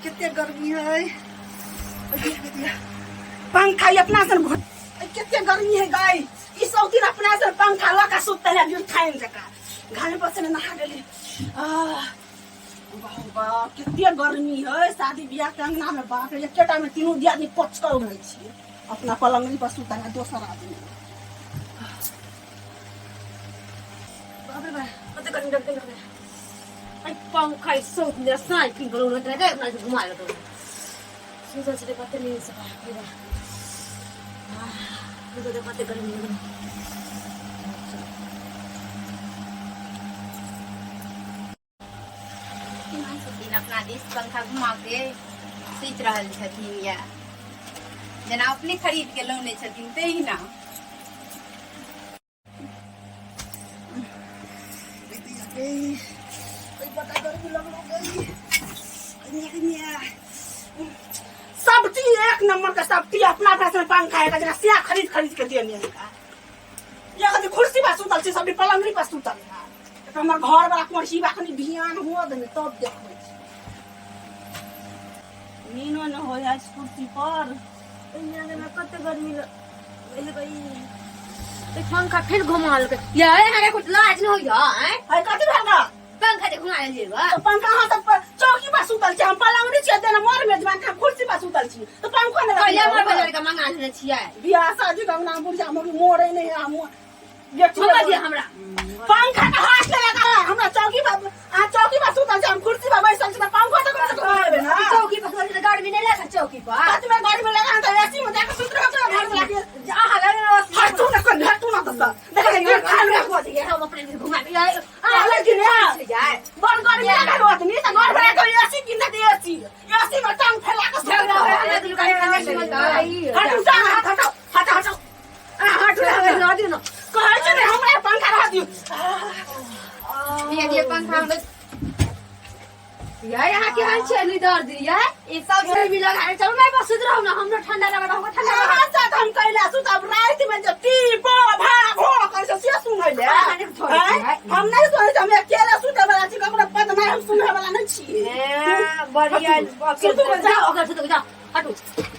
कितने गर्मी है पंखा अपना से कितने गर्मी है गाय इस दिन अपना से पंखा लगा सुतते हैं जो खाएं जका घाने पर से नहा गेली वाह कितने गर्मी है शादी ब्याह के अंगना में बाप रे एकेटा में तीनों दियादनी पचकल रहे छी अपना पलंगरी पर सुता है दोसर आदमी बाप रे बाप कते गर्मी लगते है Ay, पंखा इसो मेरा साई पिंग करो ना तेरे अपना घुमा लो तो सुधा से पत्ते नहीं सब मेरा मुझे तो पत्ते गर्मी लग अपना देश पंखा घुमा के सीच रहल छथिन या जना अपने खरीद के लौने छथिन ते ही ना सब चीज एक नंबर का सब चीज अपना पैसा पंखा है जरा सिया खरीद के दिए नहीं का या कभी कुर्सी पर सुतल छी सब पलंगरी पर सुतल है तो हमर घर वाला कुर्सी बा खनी ध्यान हुआ दे तब देखबै नीनो न हो या कुर्सी पर यहाँ में कते गर्मी लग भाई तो पंखा फिर घुमा लो या हमारे कुछ लाज नहीं हो या है कथि भागा पंखा दे घुमा ले बा तो पंखा हां तब चौकी पर सुतल छी हम पलंगरी छी देना मोर मेजबान का कुर्सी पर सुतल छी तो पंखा न कहिया मोर बाजार का मंगा ले छियै बियाह शादी गंगना बुढ़िया मोरे नहीं है हम छोड़ दिया हमरा पंखा का हाथ लगा हमरा चौकी पर सुतल छी हम कुर्सी पर बैसल छी पंखा तो कैसे घुमाबे ना चौकी पर तो गाड़ी में नहीं लगा चौकी पर रात में गाड़ी में लगा तो एसी में जाके सुत रहो घर में लाके आहा लगे हटू ना तो देख ये खान में को दिए हम अपने घुमा दिया आले दिन जाए बड़ गाड़ी में लगा होत नहीं तो घर में को एसी किन दे एसी में टांग फैला के झगड़ा हो गया तो गाड़ी में हटू जा हटो हटू ना दियो ना कहै छै हमरा पंखा रह दियो ये पंखा हम यार यहाँ के हाल छे नहीं दर्द दिया ये सब से भी लगा चलो मैं बस सुध रहा हूं ना हमरो ठंडा लगा होगा ठंडा लगा हां हम कैला सुत अब रात में जो टी बो भा भो कर से सुनै ले हम नहीं सुनै हम अकेला सुते वाला छी ककरो पद नहीं हम सुनै वाला नहीं छी बढ़िया सुत जाओ अगर सुत जाओ हटू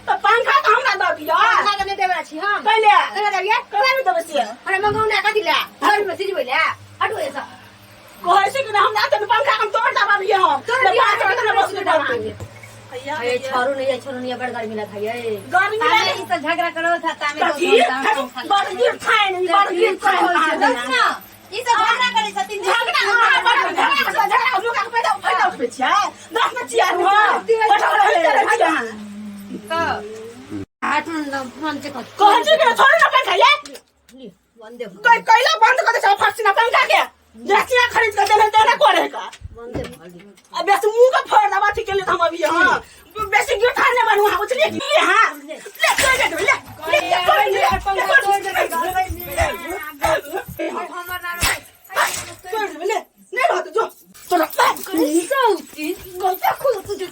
तो पंखा तो हमरा दऽ दियो पंखा नहीं देबे छी हम पहले अरे दबिए कला में देबे छी अरे मंगाउना का दिला घर में सिरी बोला हटू ऐसा कहै छै कि हम ना तो पंखा हम तोड़ दबाबिए हम तोड़ दिया तो बस दबा ये छोरू नहीं बड़ गर्मी लगा ये गर्मी तामे में ई सब झगड़ा करो था तामे बड़ गिर खाए नहीं बड़ गिर खाए ना ई सब झगड़ा करे छथिन झगड़ा लोग के पैदा उठबे छै 10 में चिया तो हटू ना मन से कहै छै कि छोड़ ना पंखा ये बंद दे कोई कैला बंद कर दे फरसी ना पंखा के जैसिया खरीद के देना करे का बंद दे अब बेसी मुंह का फोड़ दबा ठीक ले हम अभी हां बेसी गिठा ने बनवा कुछ ले हां ले पंखा तोड़ दे हमर ना तोड़ दे ले नहीं बात जो चलो सौती गलती खुद तुझे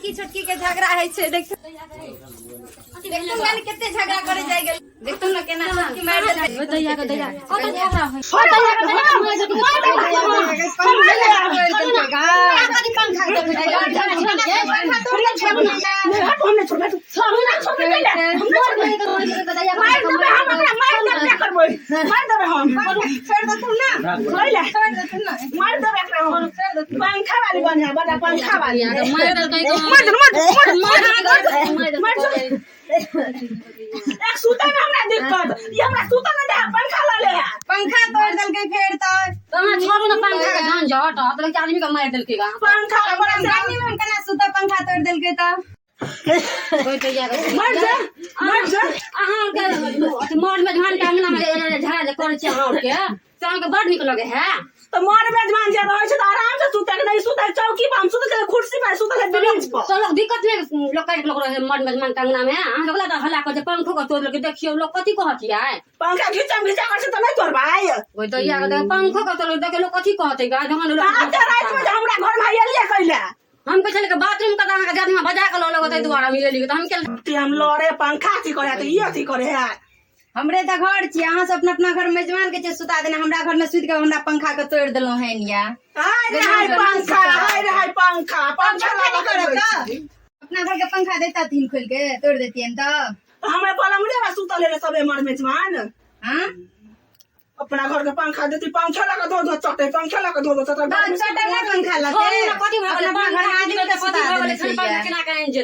की छोटकी के झगड़ा है छे देख देखतो ना कितने झगड़ा करे जाय गेल देखतो ना केना की मार दे दैया का दैया कत झगड़ा है पंखा वाली बनिया बड़ा पंखा वाली एक सूता में हमरा दिक्कत ये हमरा सूता में दे पंखा ला ले पंखा तोड़ दल के फेर तो छोड़ो ना पंखा का जान जा हटा तो आदमी का मार देलके गा पंखा बड़ा रानी में केना सुता पंखा तोड़ दल के तो कोई तो यार मर जा अहां के मोर में धान टांगना में झाड़ कर छ हां के चाह के बड़ निक लगे है। तो मोर मेजमान जे रहै छै त आराम से सुते के नहीं सुते चौकी पर हम सुते के कुर्सी पर सुते के बेंच पर। तो लोग दिक्कत नहीं लोग कहे लोग रहे मन मेजमान के अंगना में हां लोग ला हल्ला कर दे पंखो को तोड़ के देखियो लोग कथि कहत है। पंखा घिचा कर से त नहीं तोड़बाई। ओइ तो या के पंखो को तोड़ देखे लोग कथि कहते गा जहां लोग आज रात में हमरा घर में आइलिए कइला हम कह चले के बाथरूम का दाना के जब बजा के लोग होते दोबारा मिले ली तो हम के हम लड़े पंखा थी करे त ई अथी करे है। हमरे त घर छी अहाँ सब अपना अपना घर मेजमान के सुता देना हमरा घर में सुत के हमरा पंखा के तोड़ देलो है निया। हाय रे हाय पंखा पंखा लगा कर अपना घर के पंखा देता तीन खोल के तोड़ देतियन त हमें पलंगड़े में सुतल है सबे मर मेजमान। हां अपना घर के पंखा देती पंखा लगा दो चटे पंखा लगा दो चटे चटे ना पंखा लगे कथि भले अपना घर आदमी के कथि सुता भले देले खाना केना करें जे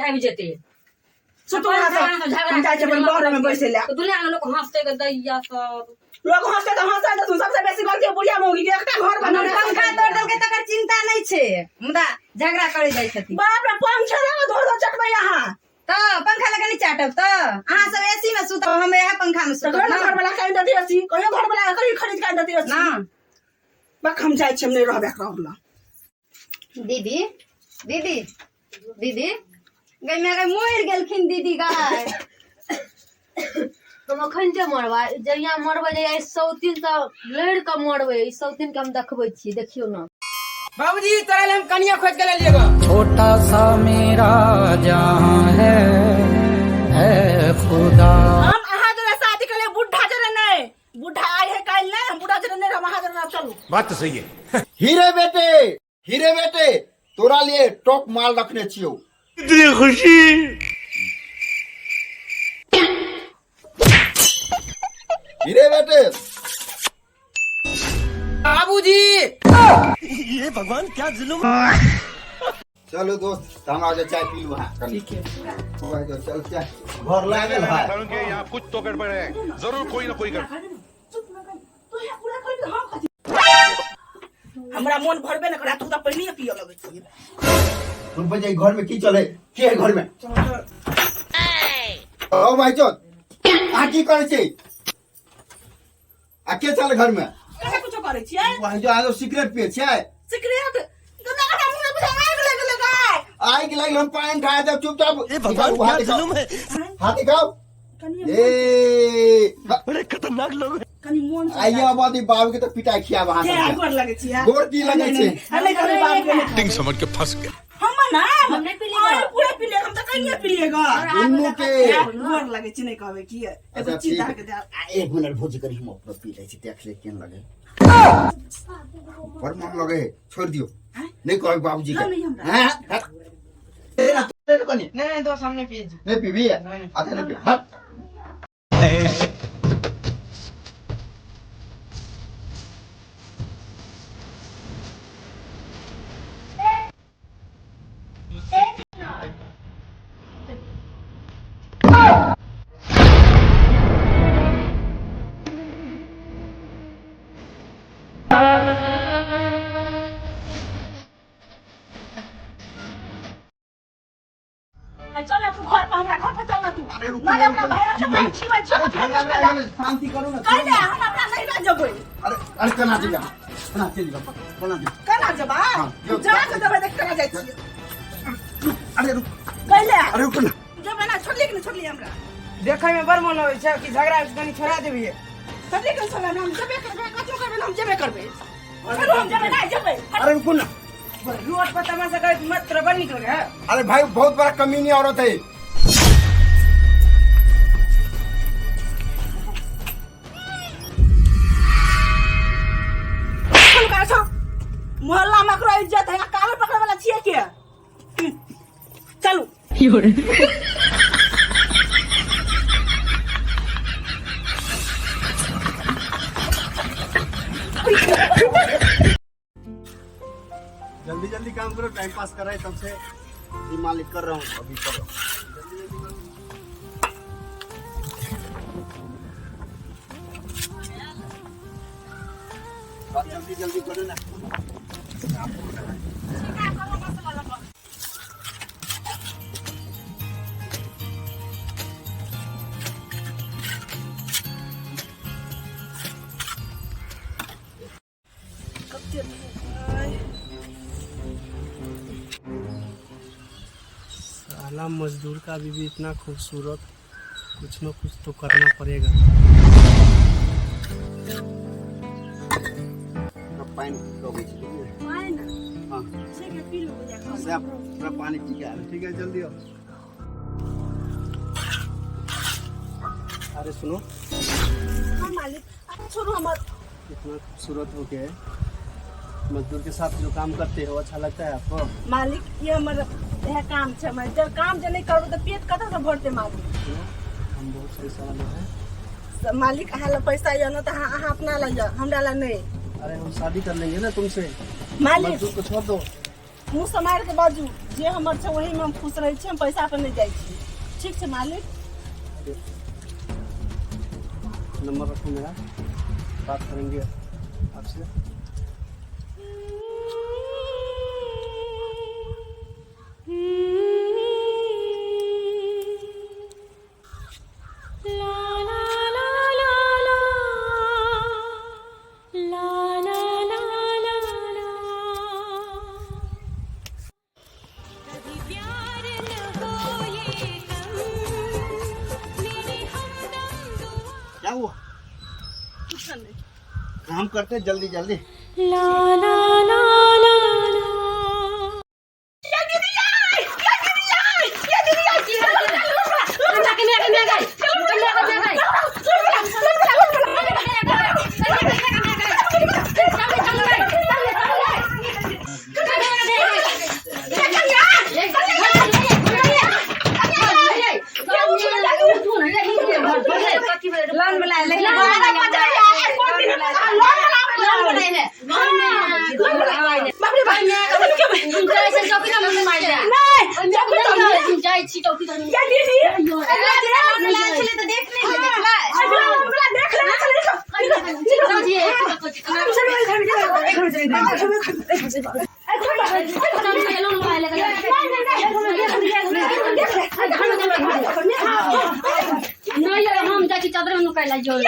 आबि जेते सुतोरा हम जाय छै अपन घर में बैसे ले तो दुनिया में लोग हंसते के दैया सब लोग हंसते तो तू सबसे बेसी गलती बुढ़िया मौगी के एकटा घर बना पंखा तोड़ देल के तकर चिंता नहीं छे मुदा झगड़ा करे जाय छथि। बाप रे पंखा लगा दो चटबै यहां तो पंखा लगा नहीं चाटब तो अहाँ सब एसी में सुतब हम यह पंखा में तो सुतब ना घर वाला कहि दती अछि कहियो घर वाला कहि खरीद के दती अछि ना। बक हम जाय छी हम नहीं रहबे करबला। दीदी दीदी दीदी गई में गई मोर गेलखिन दीदी गाय तुम अखन जे मरबा जहिया मरबे जे सौतीन त लड़ के मरबे सौतीन के हम देखबै छी देखियो ना। बाबूजी तोरा ले हम कनिया खोज के ले लिएगा। छोटा सा मेरा जहां है खुदा। हम अहाँ जरा शादी के लिए बुढ़ा जरा नहीं बुढ़ा आए है काल नहीं हम बुढ़ा जरा नहीं हम अहाँ जरा चलू। बात तो सही है। हीरे बेटे तोरा लिए टॉप माल रखने छियो। इतनी खुशी हीरे बेटे बाबूजी ये भगवान क्या जुल्म। चलो दोस्त हम आज चाय पी लू। ठीक है चल चाय घर लागल है। के यहाँ कुछ तो गड़बड़ है जरूर कोई ना कोई गड़बड़। हमरा मन भरबे न करा तू त पहले पियो लगे छी। तुम बजे घर में की चले के है घर में ओ भाई चोद आ की करे छी आ के चल घर में कहे कुछ करे छियै वहां जो आगे सिगरेट पिए छै सिगरेट गंदा का मुंह में बुझा आग लगा आइ के लगे हम पानी ढाल दे चुपचाप। ये भगवान क्या जुल्म है। हाथ दिखाओ कनी ए बड़े खतरनाक लोग हैं। कनी मन से आइया बादी बाबू के तो पिटाई खिया वहां के से गोर लगे छियै गोर की लगे छै अरे करे बाप के टिंग समझ के फंस गया। हम ना हम नहीं पिलेगा। अरे पूरा पिले हम त कहिए पिलेगा दुन्नु के गोर लगे छी नहीं कहबे की अच्छा एगो ठीक चीज के है। एक मिनट भोज करी हम अपना पी ले छी देख ले केन लगे पर मन लगे छोड़ दियो नहीं कहो बाबूजी का नहीं, हमरा। हां ए ना तो कनी नहीं दो सामने पिए जी। नहीं पीबी अच्छा नहीं पी हट चल तू घर पर हमरा घर पर चल ना तू ना अपना भाई से बात छी शांति करो ना कहले हम अपना नहीं रह जबै अरे अरे कना दिया कना चली कना दिया कना जबा जो जा के दबे देख कना जाय छी अरे रुक कहले अरे रुक ना जब ना छोड़ली कि नहीं छोड़ली हमरा देखे में बड़ मन होय छै कि झगड़ा कनी छोड़ा देबी। छोड़ली कि छोड़ला हम जबे करबे कतो करबे हम जबे करबे चलो हम जबे ना जबे अरे रुक ना रोड पर तमाशा करे मत तोरा बड़ निक लगे है। अरे भाई बहुत बड़ा कमीनी औरत है। मोहल्ला में करो इज्जत है कागज पकड़े वाला छिए के चलू जल्दी जल्दी काम करो टाइम पास कर रहे तब से ये मालिक कर रहा हूँ अभी करो जल्दी जल्दी करो ना। साला मजदूर का भी इतना खूबसूरत, कुछ न कुछ तो करना पड़ेगा। पानी रोगी हाँ पूरा पानी ठीक है जल्दी आओ। अरे सुनो, हाँ मालिक, आप छोड़ो हमार। इतना खूबसूरत हो के मजदूर के साथ जो काम करते हो अच्छा लगता है आपको? मालिक ये हमारा यह काम छे, मैं जब काम जे नहीं करबो तो पेट कतऽ से भरते मालिक। हम बहुत पैसा वाले हैं। मालिक अहाँ ला पैसा या ना तो अहाँ अपना ला या, हमरा ला नहीं। अरे हम शादी कर लेंगे ना तुमसे, मालिक मजदूर को छोड़ दो। मुँह समार के बाजू, जे हमर छे वही में हम खुश रहे छी, हम पैसा पर नहीं जाई छी। ठीक छे मालिक? नंबर रखो मेरा, बात करेंगे आपसे। क्या हुआ? काम करते जल्दी जल्दी। हम जाके चादर में नुकाइला जो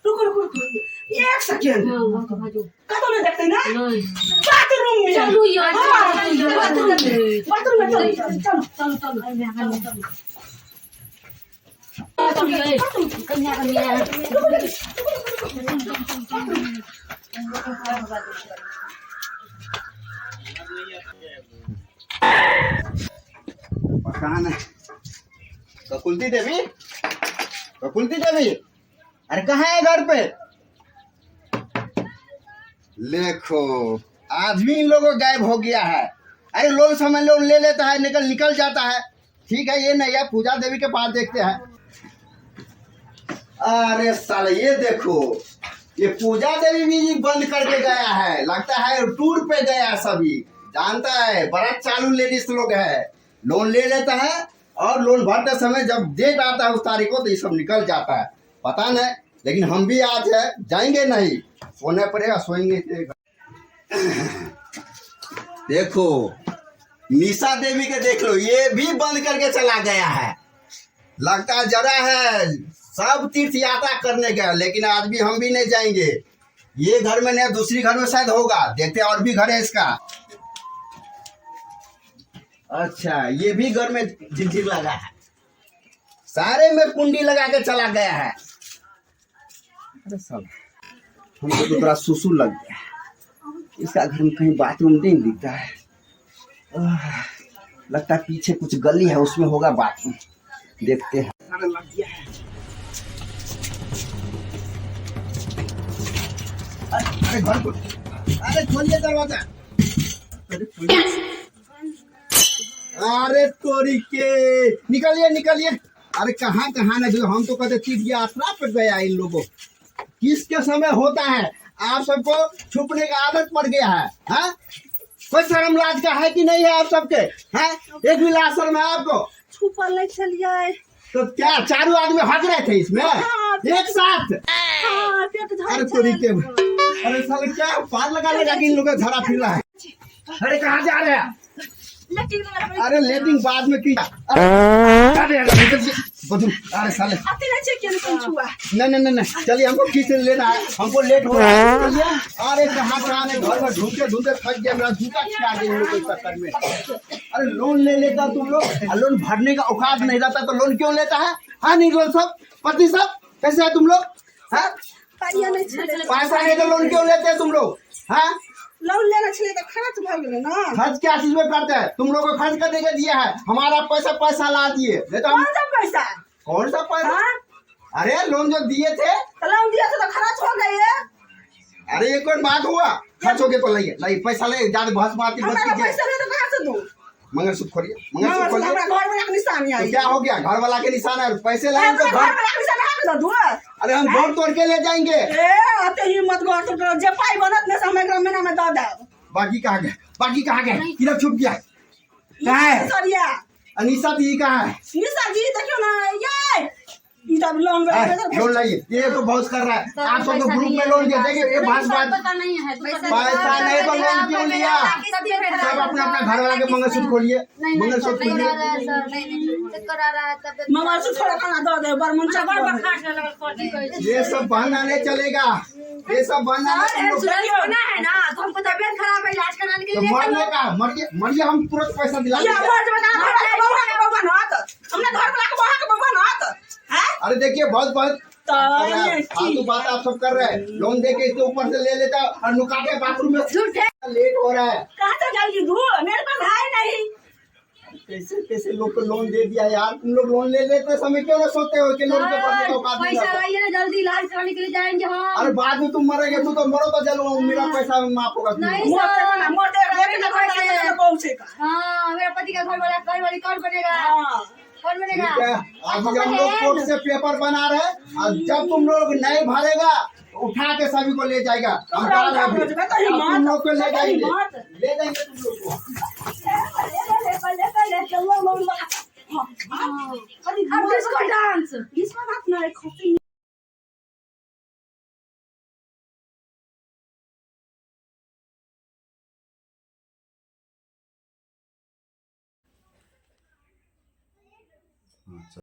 रुको रुको रुको, एक सेकेंड। कतौ नहीं देखते ना? बाथरूम में चलो यार, बाथरूम में चलो चलो चलो कन्या पता नहीं। ककुलती देवी, ककुलती देवी, अरे कहाँ है घर पे? देखो आदमी इन लोगों गायब हो गया है। अरे लोन समझ लो ले लेता है, निकल जाता है। ठीक है ये नहीं है, पूजा देवी के पास देखते हैं। अरे साले ये देखो, ये पूजा देवी भी बंद करके गया है, लगता है टूर पे गया सभी। जानता है बड़ा चालू लेडीज लोग है, लोन ले लेता है और लोन भरते समय जब डेट आता है उस तारीख को तो ये सब निकल जाता है। पता नहीं, लेकिन हम भी आज है जाएंगे नहीं, सोने पड़ेगा, सोएंगे। देखो निशा देवी के देख लो, ये भी बंद करके चला गया है। लगता है जरा है सब तीर्थ यात्रा करने गया, लेकिन आज भी हम भी नहीं जाएंगे। ये घर में नहीं, दूसरी घर में शायद होगा, देखते हैं और भी घर है इसका। अच्छा ये भी घर में झिझिर लगा है, सारे में कुंडी लगा के चला गया है। अरे सब हमको तो थोड़ा सुसु लग गया, इसका घर में कहीं बाथरूम नहीं दिखता है। लगता है पीछे कुछ गली है उसमें होगा बाथरूम, देखते हैं। सारा लग गया है। अरे घर को, अरे खोलिए दरवाजा। अरे तोरी के निकलिए निकलिए। अरे कहाँ न जो, हम तो कहते तीर्थ यात्रा पर गया इन लोगों। किसके समय होता है, आप सबको छुपने का आदत पड़ गया है, हाँ? कोई शर्म लाज का है कि नहीं है आप सबके? हैं? एक भी लाज शर्म है आपको? छुपल नहीं चलिए। तो क्या चारों आदमी हक रहे थे इसमें एक साथ? हाँ, पेट धर अरे तोरी के, अरे साले क्या पार लगा लगा के इन लोगों का धरा फिर रहा है। अरे कहाँ जा रहे हैं? लेकिन अरे लेटिंग बाद में की। अरे साले आते नहीं चाहिए क्या नहीं छुआ। नहीं चलिए, हमको किस लेना है, हमको लेट हो रहा है। अरे कहाँ ने घर में ढूंढते ढूंढते थक गया, मेरा जूता खिला गया इन लोगों के चक्कर में। अरे लोन ले लेता तुम लोग, लोन भरने का औकात नहीं रहता तो लोन क्यों लेता है? हाँ नहीं लोन सब पति सब कैसे है तुम लोग? हाँ पाइया नहीं चले। पैसा नहीं तो लोन क्यों लेते हैं तुम लोग? हाँ लोन लेना चाहिए तो खर्च भर गए ना। खर्च क्या चीज में करते हैं? तुम लोग को खर्च करने के दिया है, हमारा पैसा ला दिए, नहीं तो हम कौन सा पैसा? कौन सा पैसा? हाँ? अरे लोन जो दिए थे, तो लोन दिया था तो खर्च हो गए। अरे ये कोई बात हुआ? खर्च हो गया तो लाइए पैसा ले, ज्यादा बहस मारती हमारा पैसा नहीं तो कहाँ से दूँ? मंगलसूत्र खोलिए, हमारा मंगलसूत्र खोलिए। घर में एक निशानी तो आई। क्या हो गया? घर वाला के निशान है, पैसे लाए तो घर घर। में एक निशानी हक ना दूँ। अरे हम जोड़ तोड़ के ले जाएंगे। ए आते ही मत गो तो जे पाई बनत ने समय ग्रामीण में दे दे। बाकी कहाँ गए? बाकी कहाँ गए? किधर छुप गया? कहाँ है सरिया अनीसा दी? कहाँ है? निशा जी देखियो ना ये इधर लोन लोन लाइए, ये तो बहुत कर रहा है। आप सब तो ग्रुप में लोन दिया, देखिए ये बात पता नहीं है पैसा नहीं तो लोन क्यों लिया? सब अपने अपने घर वाला के मंगलसूत्र खोलिए, मंगलसूत्र खोलिए। मंगलसूत्र थोड़ा खाना दो दे बरमुंचा ये सब बहाना नहीं चलेगा, ये सब बहाना नहीं। है ना, तो हमको तबियत खराब है, इलाज कराने के तो लिए मरने का मरिए, हम तुरंत पैसा दिला ये देंगे। मर्द बना घर के बउआ के बउआ नात हमने घर वाला के बउआ के बउआ नात हैं। अरे देखिए बहुत तो ये फालतू बात आप सब कर रहे हैं। लोन दे के इसके ऊपर से ले लेता है और नुका के बाथरूम में झूठे लेट हो रहा है। कहाँ से जल्दी दूँ मेरे पास है नहीं। कैसे कैसे लोग को लोन दे दिया यार? तुम लोग लोन ले लेते समय क्यों ना सोचते हो कि लोन के भरने का औकात नहीं पैसा रहता? लाइए ना, जल्दी इलाज कराने के लिए जाएंगे हम। अरे बाद में तुम मरेंगे, तू तो मरो तो चलो, मेरा पैसा माफ होगा। नहीं मोटे बना मोटे लेकिन घर पहुंचेगा। हाँ, मेरा पति का घर वाली कौन बनेगा? हाँ कौन बनेगा? ठीक है, आज हम लोग कोर्ट से पेपर बना रहे हैं और जब तुम लोग नहीं भरेगा उठा के सभी को ले जाएगा। हम जा रहे हैं अभी। तुम लोग को ले जाएंगे तुम लोग को। अब डिस्को डांस इसका बात ना